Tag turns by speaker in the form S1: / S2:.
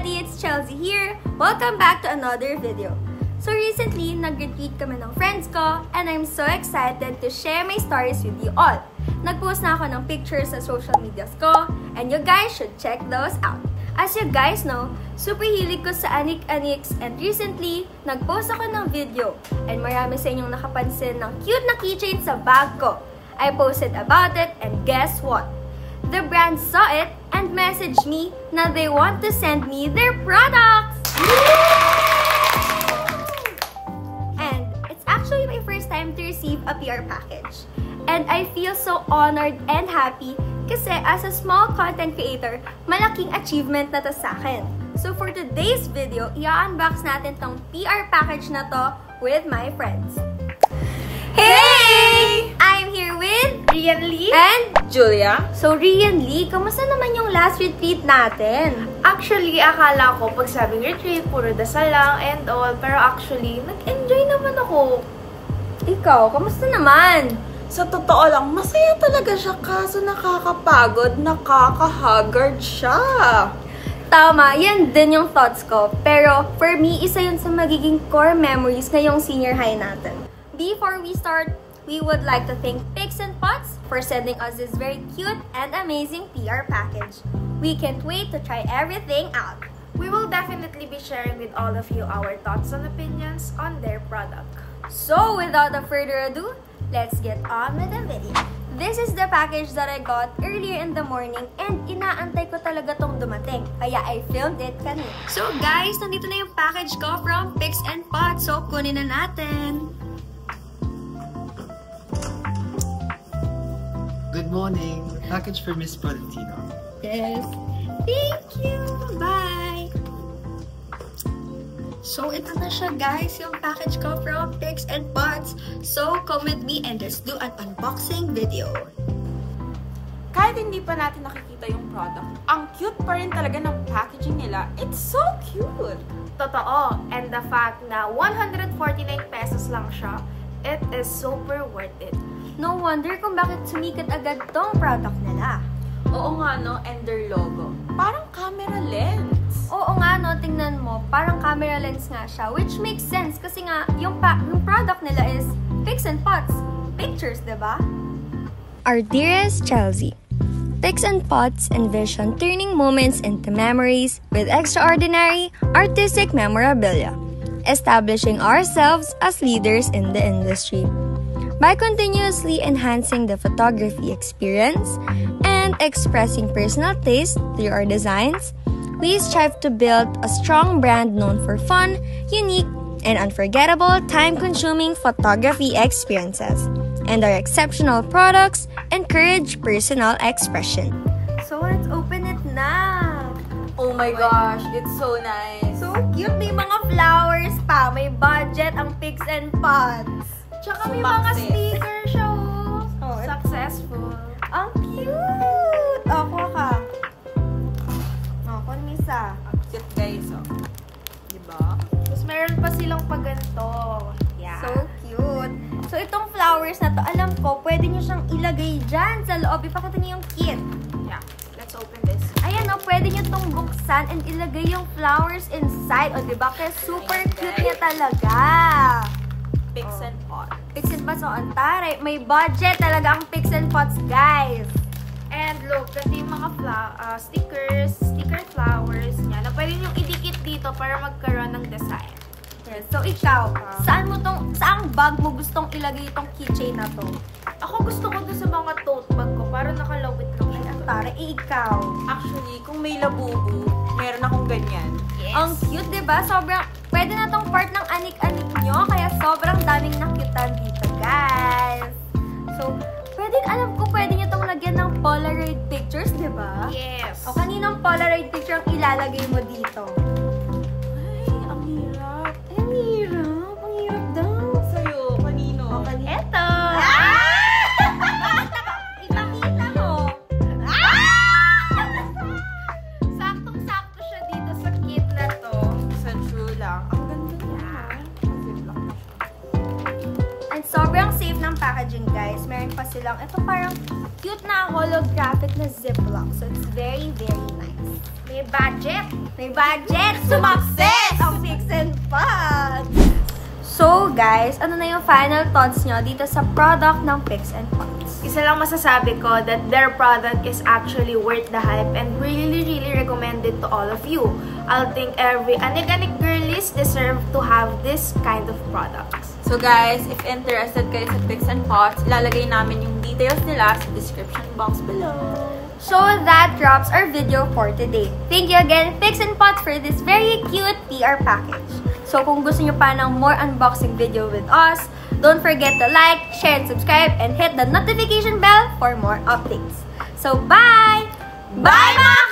S1: everybody! It's Chelsea here. Welcome back to another video. So recently, nag-retweet kami ng friends ko and I'm so excited to share my stories with you all. Nag-post na ako ng pictures sa social medias ko and you guys should check those out. As you guys know, super hilig ko sa anik-aniks and recently, nag-post ako ng video and marami sa inyong nakapansin ng cute na keychain sa bag ko. I posted about it and guess what? The brand saw it and messaged me na they want to send me their products! And it's actually my first time to receive a PR package. And I feel so honored and happy kasi as a small content creator, malaking achievement na to sa akin. So for today's video, i-unbox natin tong PR package na to with my friends. Hey! I'm here with Rian Lee and
S2: Julia.
S1: So Rian Lee, kamusta naman yung last retreat natin?
S2: Actually, akala ko pag sabing retreat, puro dasal lang and all. Pero actually, nag-enjoy naman ako.
S1: Ikaw, kamusta naman?
S3: Sa totoo lang, masaya talaga siya kaso nakakapagod, nakaka-haggard siya.
S1: Tama, yan din yung thoughts ko. Pero for me, isa yun sa magiging core memories ngayong senior high natin. Before we start, we would like to thank Pix and Pots for sending us this very cute and amazing PR package. We can't wait to try everything out.
S2: We will definitely be sharing with all of you our thoughts and opinions on their product.
S1: So without further ado, let's get on with the video. This is the package that I got earlier in the morning and inaantay ko talaga tong dumating. Kaya I filmed it kanina. So guys, nandito na yung package ko from Pix and Pots. So kunin na natin.
S4: Good morning. Package for Miss Valentino.
S1: Yes. Thank you. Bye. So, ito na siya guys, yung package ko from Pix and Pots. So, come with me and let's do an unboxing video.
S3: Kahit hindi pa natin nakikita yung product, ang cute pa rin talaga ng packaging nila. It's so cute!
S2: Totoo. And the fact na 149 pesos lang siya, it is super worth it.
S1: No wonder kung bakit sumikat agad tong product nila.
S3: Oo nga no, and their logo. Parang camera lens.
S1: Oo nga no, tingnan mo, parang camera lens nga siya. Which makes sense kasi nga, yung product nila is Pix and Pots. Pictures, diba? Our dearest Chelsea, Pix and Pots envision turning moments into memories with extraordinary artistic memorabilia, establishing ourselves as leaders in the industry. By continuously enhancing the photography experience and expressing personal taste through our designs, we strive to build a strong brand known for fun, unique, and unforgettable time-consuming photography experiences. And our exceptional products encourage personal expression. So let's open it na!
S3: Oh my gosh, it's so nice.
S1: So cute! May mga flowers pa! May budget ang Pix and Pots!
S2: Tsaka may mga sticker siya, oh. Successful.
S1: Ang cute! Ako ka. Ako, Misa.
S3: Ang cute guys, oh. Diba?
S2: Tapos meron pa silang paganto. Yeah.
S1: So cute. So itong flowers na to, alam ko, pwede nyo siyang ilagay dyan sa loob. Ipakita nyo yung kit.
S2: Yeah. Let's open this.
S1: Ayan o, pwede nyo tong buksan and ilagay yung flowers inside. O diba? Kaya super cute niya talaga.
S3: Pix and Pots.
S1: Pix and Pots, ang taray. May budget talaga ang Pix and Pots, guys.
S2: And look, ganito yung mga stickers, sticker flowers niya na pwede nyo idikit dito para magkaroon ng design.
S1: Yes. So ikaw, saang bag mo gustong ilagay itong keychain na to?
S2: Ako gusto ko doon sa mga tote bag ko para nakalawit lang siya.
S1: Ang taray, ikaw.
S3: Actually, kung may labubu, meron akong ganyan.
S2: Yes.
S1: Ang cute, diba? Sobrang, pwede na tong part ng anik-anik nyo, kaya sobrang daming nakitan dito, guys. So, alam ko, pwede nyo tong lagyan ng Polaroid pictures, diba?
S2: Yes.
S1: O, kaninong Polaroid picture ang ilalagay mo dito?
S3: Ay, ang hirap.
S1: Ay, ang hirap. Ang hirap daw.
S3: Sa'yo, kanino?
S1: O, kanino?
S2: Eto!
S1: Ipakita mo.
S2: Saktong-sakto siya dito sa kit na to.
S3: Sa true lang. Ang ganda niya.
S1: And Sobrang safe ng packaging, guys. Meron pa silang, ito parang cute na holographic na ziplock. So, it's very, very nice.
S2: May budget!
S1: May budget! Sumakses! Ang Picks and Pots! So, guys, ano na yung final thoughts nyo dito sa product ng Picks and Pots?
S2: Isa lang masasabi ko that their product is actually worth the hype and really, really recommended to all of you. I think every anig-anig girlies deserve to have this kind of products.
S3: So guys, if interested kayo sa Picks and Pots, ilalagay namin yung details nila sa description box below.
S1: So that wraps our video for today. Thank you again, Picks and Pots, for this very cute PR package. So kung gusto nyo pa ng more unboxing video with us, don't forget to like, share, and subscribe, and hit the notification bell for more updates. So bye!
S2: Bye mga